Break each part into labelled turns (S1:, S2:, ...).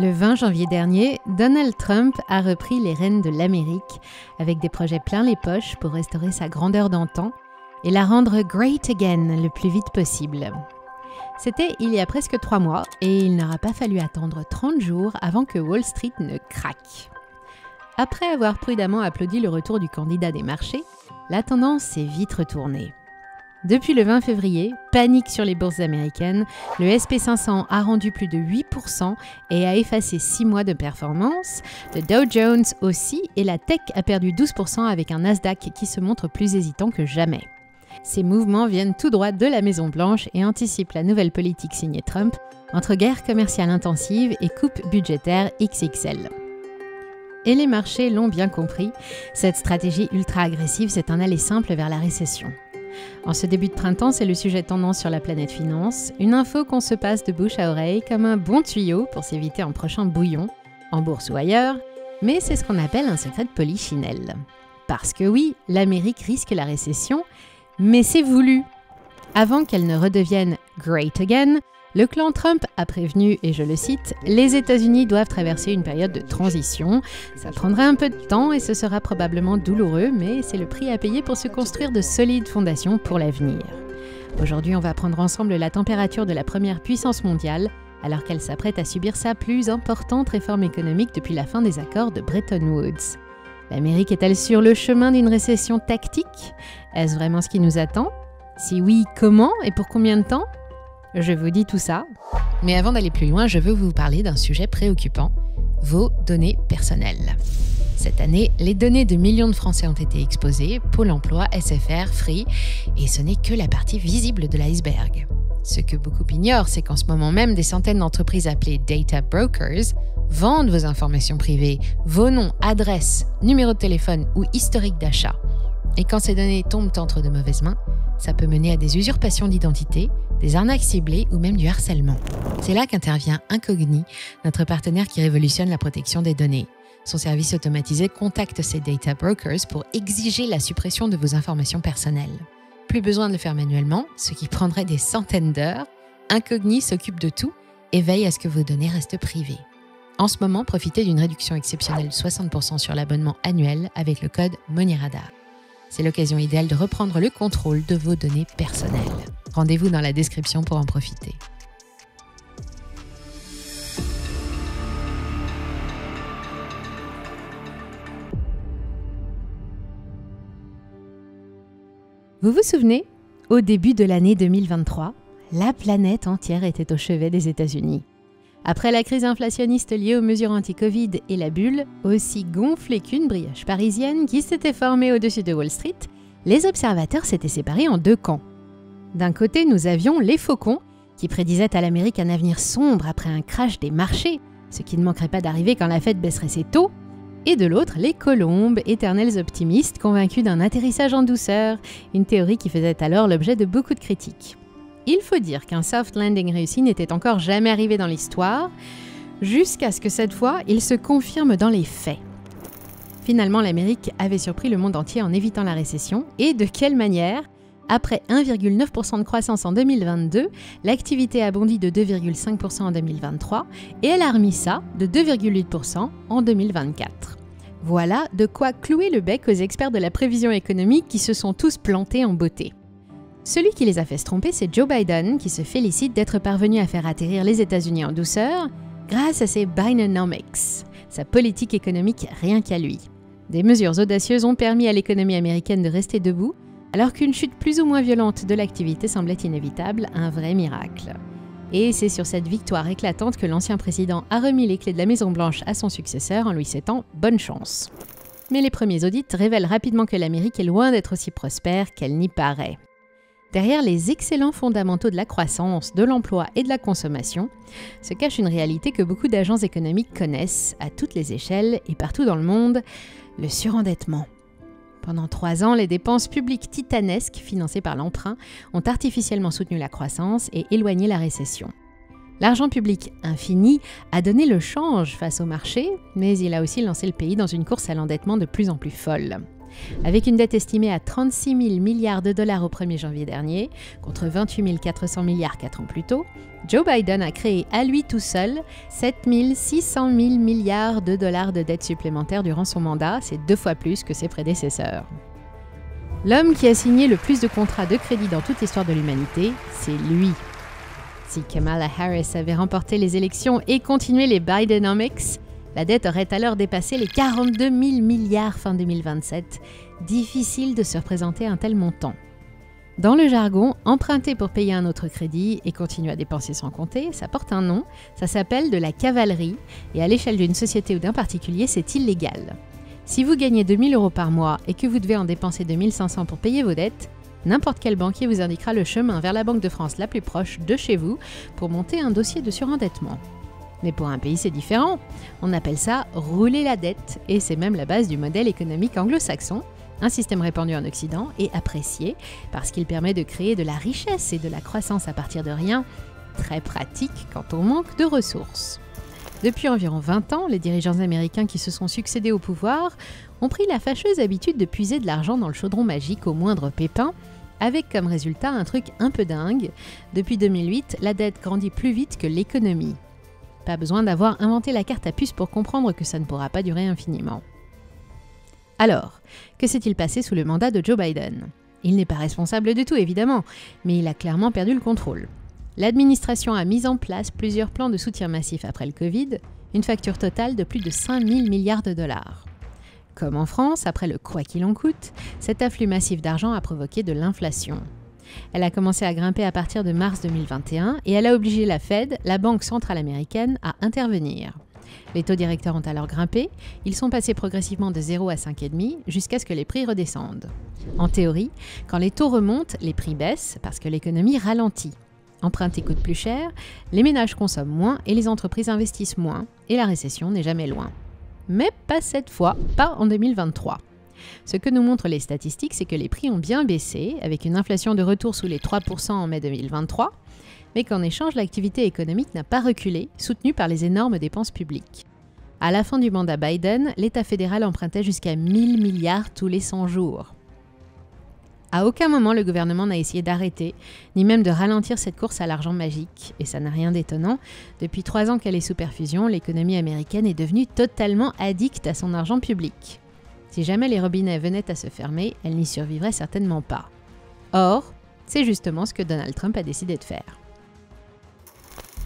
S1: Le 20 janvier dernier, Donald Trump a repris les rênes de l'Amérique avec des projets plein les poches pour restaurer sa grandeur d'antan et la rendre great again le plus vite possible. C'était il y a presque 3 mois et il n'aura pas fallu attendre 30 jours avant que Wall Street ne craque. Après avoir prudemment applaudi le retour du candidat des marchés, la tendance s'est vite retournée. Depuis le 20 février, panique sur les bourses américaines, le SP500 a rendu plus de 8% et a effacé 6 mois de performance, le Dow Jones aussi et la tech a perdu 12% avec un Nasdaq qui se montre plus hésitant que jamais. Ces mouvements viennent tout droit de la Maison-Blanche et anticipent la nouvelle politique signée Trump entre guerre commerciale intensive et coupe budgétaire XXL. Et les marchés l'ont bien compris, cette stratégie ultra-agressive, c'est un aller simple vers la récession. En ce début de printemps, c'est le sujet tendance sur la planète finance, une info qu'on se passe de bouche à oreille comme un bon tuyau pour s'éviter un prochain bouillon, en bourse ou ailleurs, mais c'est ce qu'on appelle un secret de polichinelle. Parce que oui, l'Amérique risque la récession, mais c'est voulu. Avant qu'elle ne redevienne « great again », le clan Trump a prévenu, et je le cite, « Les États-Unis doivent traverser une période de transition. Ça prendra un peu de temps et ce sera probablement douloureux, mais c'est le prix à payer pour se construire de solides fondations pour l'avenir. » Aujourd'hui, on va prendre ensemble la température de la première puissance mondiale, alors qu'elle s'apprête à subir sa plus importante réforme économique depuis la fin des accords de Bretton Woods. L'Amérique est-elle sur le chemin d'une récession tactique? Est-ce vraiment ce qui nous attend? Si oui, comment et pour combien de temps? Je vous dis tout ça. Mais avant d'aller plus loin, je veux vous parler d'un sujet préoccupant, vos données personnelles. Cette année, les données de millions de Français ont été exposées, Pôle emploi, SFR, Free, et ce n'est que la partie visible de l'iceberg. Ce que beaucoup ignorent, c'est qu'en ce moment même, des centaines d'entreprises appelées data brokers vendent vos informations privées, vos noms, adresses, numéros de téléphone ou historique d'achat. Et quand ces données tombent entre de mauvaises mains, ça peut mener à des usurpations d'identité, des arnaques ciblées ou même du harcèlement. C'est là qu'intervient Incogni, notre partenaire qui révolutionne la protection des données. Son service automatisé contacte ces data brokers pour exiger la suppression de vos informations personnelles. Plus besoin de le faire manuellement, ce qui prendrait des centaines d'heures. Incogni s'occupe de tout et veille à ce que vos données restent privées. En ce moment, profitez d'une réduction exceptionnelle de 60% sur l'abonnement annuel avec le code MoneyRadar. C'est l'occasion idéale de reprendre le contrôle de vos données personnelles. Rendez-vous dans la description pour en profiter. Vous vous souvenez, au début de l'année 2023, la planète entière était au chevet des États-Unis. Après la crise inflationniste liée aux mesures anti-Covid et la bulle, aussi gonflée qu'une brioche parisienne qui s'était formée au-dessus de Wall Street, les observateurs s'étaient séparés en 2 camps. D'un côté, nous avions les faucons, qui prédisaient à l'Amérique un avenir sombre après un crash des marchés, ce qui ne manquerait pas d'arriver quand la Fed baisserait ses taux, et de l'autre, les colombes, éternels optimistes convaincus d'un atterrissage en douceur, une théorie qui faisait alors l'objet de beaucoup de critiques. Il faut dire qu'un soft landing réussi n'était encore jamais arrivé dans l'histoire, jusqu'à ce que cette fois, il se confirme dans les faits. Finalement, l'Amérique avait surpris le monde entier en évitant la récession, et de quelle manière? Après 1,9% de croissance en 2022, l'activité a bondi de 2,5% en 2023, et elle a remis ça de 2,8% en 2024. Voilà de quoi clouer le bec aux experts de la prévision économique qui se sont tous plantés en beauté. Celui qui les a fait se tromper, c'est Joe Biden, qui se félicite d'être parvenu à faire atterrir les États-Unis en douceur grâce à ses Bidenomics, sa politique économique rien qu'à lui. Des mesures audacieuses ont permis à l'économie américaine de rester debout, alors qu'une chute plus ou moins violente de l'activité semblait inévitable, un vrai miracle. Et c'est sur cette victoire éclatante que l'ancien président a remis les clés de la Maison-Blanche à son successeur en lui souhaitant bonne chance. Mais les premiers audits révèlent rapidement que l'Amérique est loin d'être aussi prospère qu'elle n'y paraît. Derrière les excellents fondamentaux de la croissance, de l'emploi et de la consommation, se cache une réalité que beaucoup d'agents économiques connaissent à toutes les échelles et partout dans le monde, le surendettement. Pendant 3 ans, les dépenses publiques titanesques financées par l'emprunt ont artificiellement soutenu la croissance et éloigné la récession. L'argent public infini a donné le change face au marché, mais il a aussi lancé le pays dans une course à l'endettement de plus en plus folle. Avec une dette estimée à 36 000 milliards de dollars au 1er janvier dernier, contre 28 400 milliards 4 ans plus tôt, Joe Biden a créé à lui tout seul 7 600 000 milliards de dollars de dettes supplémentaires durant son mandat, c'est 2 fois plus que ses prédécesseurs. L'homme qui a signé le plus de contrats de crédit dans toute l'histoire de l'humanité, c'est lui. Si Kamala Harris avait remporté les élections et continué les Bidenomics, la dette aurait alors dépassé les 42 000 milliards fin 2027. Difficile de se représenter un tel montant. Dans le jargon, emprunter pour payer un autre crédit et continuer à dépenser sans compter, ça porte un nom, ça s'appelle de la cavalerie et à l'échelle d'une société ou d'un particulier, c'est illégal. Si vous gagnez 2 000 € par mois et que vous devez en dépenser 2 500 pour payer vos dettes, n'importe quel banquier vous indiquera le chemin vers la Banque de France la plus proche de chez vous pour monter un dossier de surendettement. Mais pour un pays, c'est différent. On appelle ça « rouler la dette » et c'est même la base du modèle économique anglo-saxon, un système répandu en Occident et apprécié parce qu'il permet de créer de la richesse et de la croissance à partir de rien, très pratique quand on manque de ressources. Depuis environ 20 ans, les dirigeants américains qui se sont succédés au pouvoir ont pris la fâcheuse habitude de puiser de l'argent dans le chaudron magique au moindre pépin, avec comme résultat un truc un peu dingue. Depuis 2008, la dette grandit plus vite que l'économie. Pas besoin d'avoir inventé la carte à puce pour comprendre que ça ne pourra pas durer infiniment. Alors, que s'est-il passé sous le mandat de Joe Biden ? Il n'est pas responsable de tout, évidemment, mais il a clairement perdu le contrôle. L'administration a mis en place plusieurs plans de soutien massif après le Covid, une facture totale de plus de 5 000 milliards de dollars. Comme en France, après le « quoi qu'il en coûte », cet afflux massif d'argent a provoqué de l'inflation. Elle a commencé à grimper à partir de mars 2021 et elle a obligé la Fed, la banque centrale américaine, à intervenir. Les taux directeurs ont alors grimpé, ils sont passés progressivement de 0 à 5,5 jusqu'à ce que les prix redescendent. En théorie, quand les taux remontent, les prix baissent parce que l'économie ralentit. Emprunter coûte plus cher, les ménages consomment moins et les entreprises investissent moins, et la récession n'est jamais loin. Mais pas cette fois, pas en 2023. Ce que nous montrent les statistiques, c'est que les prix ont bien baissé, avec une inflation de retour sous les 3% en mai 2023, mais qu'en échange, l'activité économique n'a pas reculé, soutenue par les énormes dépenses publiques. À la fin du mandat Biden, l'État fédéral empruntait jusqu'à 1 000 milliards tous les 100 jours. À aucun moment, le gouvernement n'a essayé d'arrêter, ni même de ralentir cette course à l'argent magique. Et ça n'a rien d'étonnant. Depuis 3 ans qu'elle est sous perfusion, l'économie américaine est devenue totalement addicte à son argent public. Si jamais les robinets venaient à se fermer, elle n'y survivrait certainement pas. Or, c'est justement ce que Donald Trump a décidé de faire.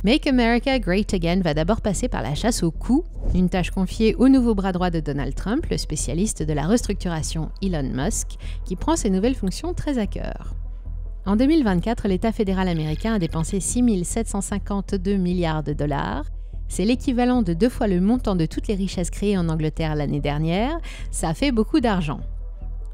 S1: Make America Great Again va d'abord passer par la chasse aux coûts, une tâche confiée au nouveau bras droit de Donald Trump, le spécialiste de la restructuration Elon Musk, qui prend ses nouvelles fonctions très à cœur. En 2024, l'État fédéral américain a dépensé 6 752 milliards de dollars. C'est l'équivalent de 2 fois le montant de toutes les richesses créées en Angleterre l'année dernière. Ça fait beaucoup d'argent.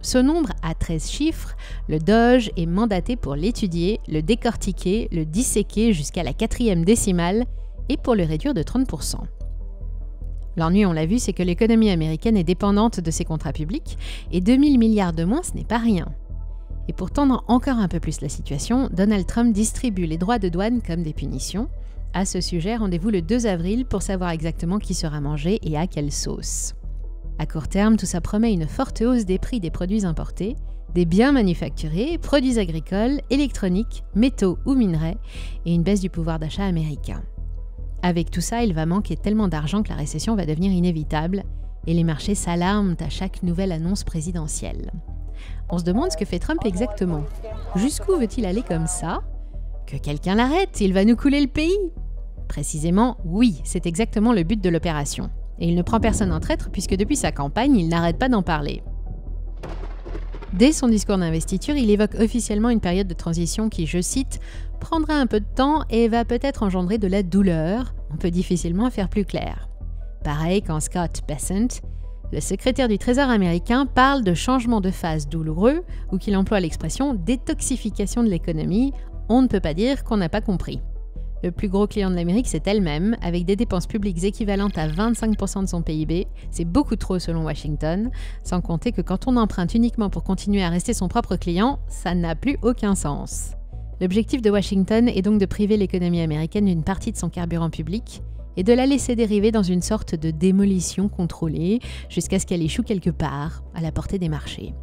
S1: Ce nombre a 13 chiffres, le Doge est mandaté pour l'étudier, le décortiquer, le disséquer jusqu'à la 4e décimale et pour le réduire de 30%. L'ennui, on l'a vu, c'est que l'économie américaine est dépendante de ses contrats publics et 2 000 milliards de moins, ce n'est pas rien. Et pour tendre encore un peu plus la situation, Donald Trump distribue les droits de douane comme des punitions. À ce sujet, rendez-vous le 2 avril pour savoir exactement qui sera mangé et à quelle sauce. À court terme, tout ça promet une forte hausse des prix des produits importés, des biens manufacturés, produits agricoles, électroniques, métaux ou minerais, et une baisse du pouvoir d'achat américain. Avec tout ça, il va manquer tellement d'argent que la récession va devenir inévitable, et les marchés s'alarment à chaque nouvelle annonce présidentielle. On se demande ce que fait Trump exactement. Jusqu'où veut-il aller comme ça ? Que quelqu'un l'arrête, il va nous couler le pays ! Précisément, oui, c'est exactement le but de l'opération. Et il ne prend personne en traître puisque depuis sa campagne, il n'arrête pas d'en parler. Dès son discours d'investiture, il évoque officiellement une période de transition qui, je cite, « prendra un peu de temps et va peut-être engendrer de la douleur ». On peut difficilement faire plus clair. Pareil quand Scott Bessent, le secrétaire du Trésor américain, parle de changement de phase douloureux ou qu'il emploie l'expression « détoxification de l'économie », on ne peut pas dire qu'on n'a pas compris. Le plus gros client de l'Amérique, c'est elle-même, avec des dépenses publiques équivalentes à 25% de son PIB. C'est beaucoup trop selon Washington, sans compter que quand on emprunte uniquement pour continuer à rester son propre client, ça n'a plus aucun sens. L'objectif de Washington est donc de priver l'économie américaine d'une partie de son carburant public, et de la laisser dériver dans une sorte de démolition contrôlée jusqu'à ce qu'elle échoue quelque part, à la portée des marchés.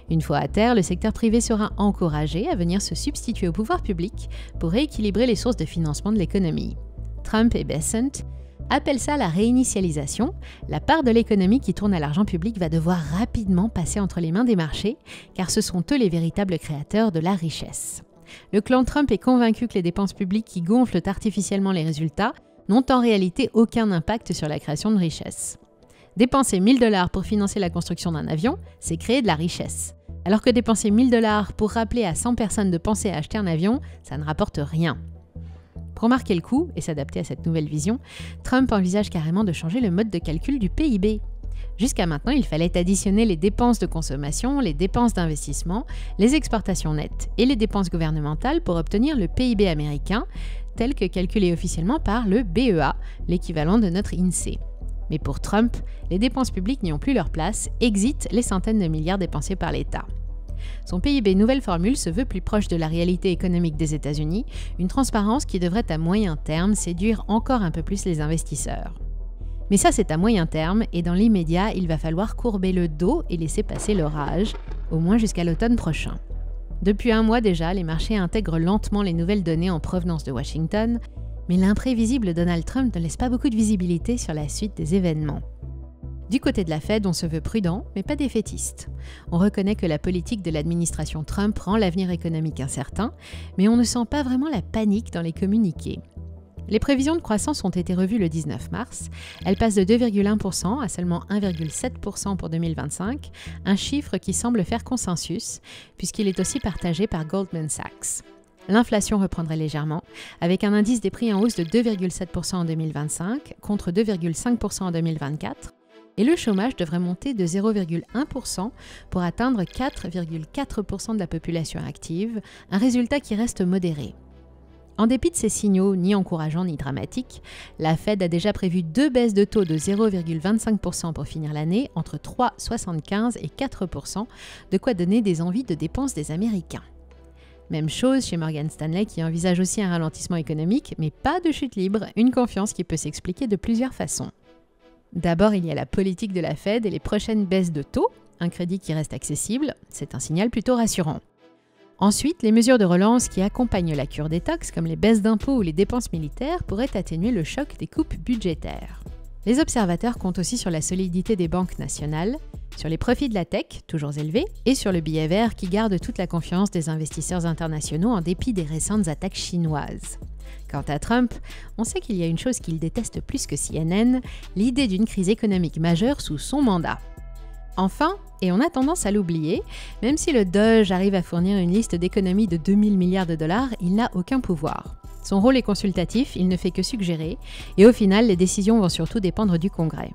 S1: Une fois à terre, le secteur privé sera encouragé à venir se substituer au pouvoir public pour rééquilibrer les sources de financement de l'économie. Trump et Bessent appellent ça la réinitialisation. La part de l'économie qui tourne à l'argent public va devoir rapidement passer entre les mains des marchés, car ce sont eux les véritables créateurs de la richesse. Le clan Trump est convaincu que les dépenses publiques qui gonflent artificiellement les résultats n'ont en réalité aucun impact sur la création de richesse. Dépenser 1 000 $ pour financer la construction d'un avion, c'est créer de la richesse. Alors que dépenser 1 000 $ pour rappeler à 100 personnes de penser à acheter un avion, ça ne rapporte rien. Pour marquer le coup et s'adapter à cette nouvelle vision, Trump envisage carrément de changer le mode de calcul du PIB. Jusqu'à maintenant, il fallait additionner les dépenses de consommation, les dépenses d'investissement, les exportations nettes et les dépenses gouvernementales pour obtenir le PIB américain, tel que calculé officiellement par le BEA, l'équivalent de notre INSEE. Mais pour Trump, les dépenses publiques n'y ont plus leur place, exit les centaines de milliards dépensés par l'État. Son PIB nouvelle formule se veut plus proche de la réalité économique des États-Unis, une transparence qui devrait à moyen terme séduire encore un peu plus les investisseurs. Mais ça, c'est à moyen terme, et dans l'immédiat, il va falloir courber le dos et laisser passer l'orage, au moins jusqu'à l'automne prochain. Depuis un mois déjà, les marchés intègrent lentement les nouvelles données en provenance de Washington, mais l'imprévisible Donald Trump ne laisse pas beaucoup de visibilité sur la suite des événements. Du côté de la Fed, on se veut prudent, mais pas défaitiste. On reconnaît que la politique de l'administration Trump rend l'avenir économique incertain, mais on ne sent pas vraiment la panique dans les communiqués. Les prévisions de croissance ont été revues le 19 mars. Elles passent de 2,1% à seulement 1,7% pour 2025, un chiffre qui semble faire consensus, puisqu'il est aussi partagé par Goldman Sachs. L'inflation reprendrait légèrement, avec un indice des prix en hausse de 2,7% en 2025 contre 2,5% en 2024, et le chômage devrait monter de 0,1% pour atteindre 4,4% de la population active, un résultat qui reste modéré. En dépit de ces signaux ni encourageants ni dramatiques, la Fed a déjà prévu 2 baisses de taux de 0,25% pour finir l'année, entre 3,75% et 4%, de quoi donner des envies de dépenses des Américains. Même chose chez Morgan Stanley qui envisage aussi un ralentissement économique, mais pas de chute libre, une confiance qui peut s'expliquer de plusieurs façons. D'abord, il y a la politique de la Fed et les prochaines baisses de taux, un crédit qui reste accessible, c'est un signal plutôt rassurant. Ensuite, les mesures de relance qui accompagnent la cure détox, comme les baisses d'impôts ou les dépenses militaires, pourraient atténuer le choc des coupes budgétaires. Les observateurs comptent aussi sur la solidité des banques nationales, sur les profits de la tech, toujours élevés, et sur le billet vert qui garde toute la confiance des investisseurs internationaux en dépit des récentes attaques chinoises. Quant à Trump, on sait qu'il y a une chose qu'il déteste plus que CNN, l'idée d'une crise économique majeure sous son mandat. Enfin, et on a tendance à l'oublier, même si le Doge arrive à fournir une liste d'économies de 2000 milliards de dollars, il n'a aucun pouvoir. Son rôle est consultatif, il ne fait que suggérer, et au final, les décisions vont surtout dépendre du Congrès.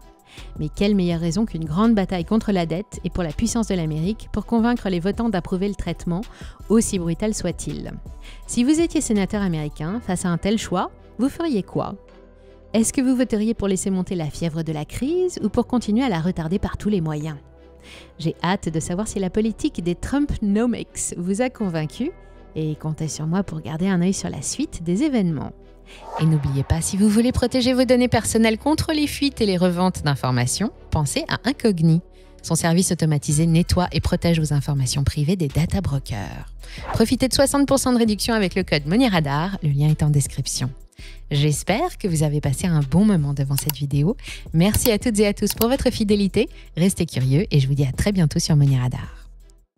S1: Mais quelle meilleure raison qu'une grande bataille contre la dette et pour la puissance de l'Amérique pour convaincre les votants d'approuver le traitement, aussi brutal soit-il. Si vous étiez sénateur américain, face à un tel choix, vous feriez quoi? Est-ce que vous voteriez pour laisser monter la fièvre de la crise ou pour continuer à la retarder par tous les moyens? J'ai hâte de savoir si la politique des Trumpnomics vous a convaincu et comptez sur moi pour garder un œil sur la suite des événements. Et n'oubliez pas, si vous voulez protéger vos données personnelles contre les fuites et les reventes d'informations, pensez à Incogni. Son service automatisé nettoie et protège vos informations privées des data brokers. Profitez de 60% de réduction avec le code MoneyRadar, le lien est en description. J'espère que vous avez passé un bon moment devant cette vidéo. Merci à toutes et à tous pour votre fidélité. Restez curieux et je vous dis à très bientôt sur MoneyRadar.